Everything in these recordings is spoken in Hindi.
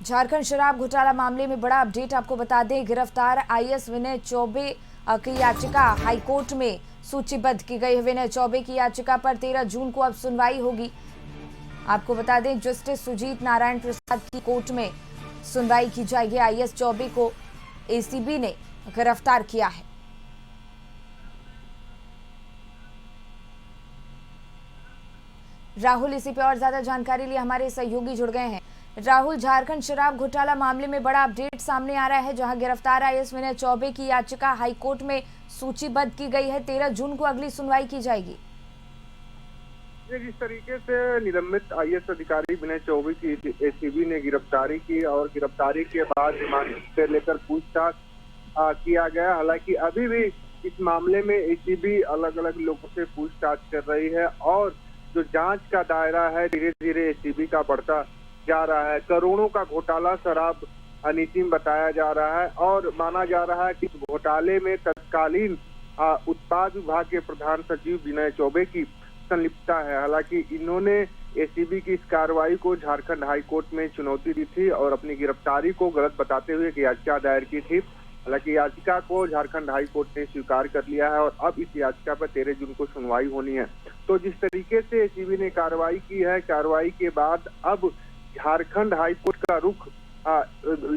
झारखंड शराब घोटाला मामले में बड़ा अपडेट आपको बता दें। गिरफ्तार आईएएस विनय चौबे की याचिका हाईकोर्ट में सूचीबद्ध की गई है। विनय चौबे की याचिका पर 13 जून को अब सुनवाई होगी। आपको बता दें जस्टिस सुजीत नारायण प्रसाद की कोर्ट में सुनवाई की जाएगी। आईएएस चौबे को एसीबी ने गिरफ्तार किया है। राहुल इसी पे और ज्यादा जानकारी लिए हमारे सहयोगी जुड़ गए हैं। राहुल, झारखंड शराब घोटाला मामले में बड़ा अपडेट सामने आ रहा है, जहां गिरफ्तार आईएएस विनय चौबे की याचिका हाईकोर्ट में सूचीबद्ध की गई है। 13 जून को अगली सुनवाई की जाएगी। जिस तरीके से निलंबित आईएएस अधिकारी विनय चौबे की एसीबी ने गिरफ्तारी की और गिरफ्तारी के बाद रिमांड से लेकर पूछताछ किया गया। हालांकि अभी भी इस मामले में एसीबी अलग अलग लोगों से पूछताछ कर रही है और जो जांच का दायरा है धीरे धीरे एसीबी का बढ़ता जा रहा है। करोड़ों का घोटाला शराब नीति में बताया जा रहा है और माना जा रहा है कि इस घोटाले में तत्कालीन उत्पाद विभाग के प्रधान सचिव विनय चौबे की संलिप्तता है। हालांकि इन्होंने एसीबी की इस कार्रवाई को झारखंड हाईकोर्ट में चुनौती दी थी और अपनी गिरफ्तारी को गलत बताते हुए याचिका दायर की थी। हालांकि याचिका को झारखंड हाईकोर्ट ने स्वीकार कर लिया है और अब इस याचिका पर 13 जून को सुनवाई होनी है। तो जिस तरीके से एसीबी ने कार्रवाई की है, कार्रवाई के बाद अब झारखंड हाईकोर्ट का रुख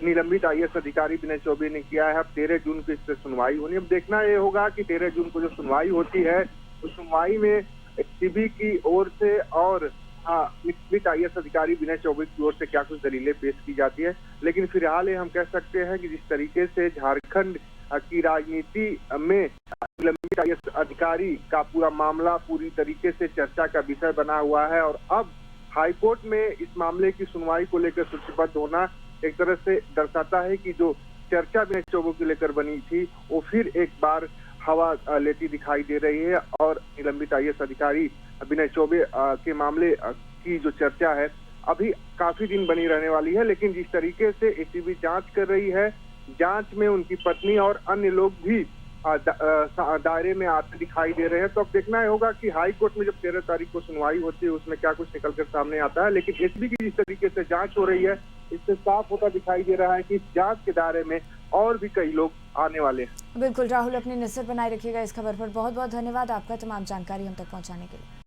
निलंबित आईएएस अधिकारी विनय चौबे ने किया है। अब 13 जून को इस पर सुनवाई होनी। अब देखना ये होगा कि 13 जून को जो सुनवाई होती है उस सुनवाई में एसीबी की ओर से और निलंबित आईएएस अधिकारी विनय चौबे की ओर से क्या कुछ दलीलें पेश की जाती है। लेकिन फिलहाल हम कह सकते हैं कि जिस तरीके से झारखंड की राजनीति में निलंबित आईएएस अधिकारी का पूरा मामला पूरी तरीके से चर्चा का विषय बना हुआ है और अब हाईकोर्ट में इस मामले की सुनवाई को लेकर सूचीबद्ध होना एक तरह से दर्शाता है कि जो चर्चा विनय चौबे को लेकर बनी थी वो फिर एक बार हवा लेती दिखाई दे रही है और निलंबित आईएएस अधिकारी विनय चौबे के मामले की जो चर्चा है अभी काफी दिन बनी रहने वाली है। लेकिन जिस तरीके से एसीबी जांच कर रही है, जांच में उनकी पत्नी और अन्य लोग भी दायरे में आते दिखाई दे रहे हैं। तो अब देखना होगा कि हाई कोर्ट में जब 13 तारीख को सुनवाई होती है उसमें क्या कुछ निकलकर सामने आता है। लेकिन एसीबी की जिस तरीके से जांच हो रही है इससे साफ होता दिखाई दे रहा है कि इस जांच के दायरे में और भी कई लोग आने वाले हैं। बिल्कुल राहुल, अपनी नजर बनाए रखिएगा इस खबर पर। बहुत बहुत धन्यवाद आपका तमाम जानकारी हम तक पहुंचाने के लिए।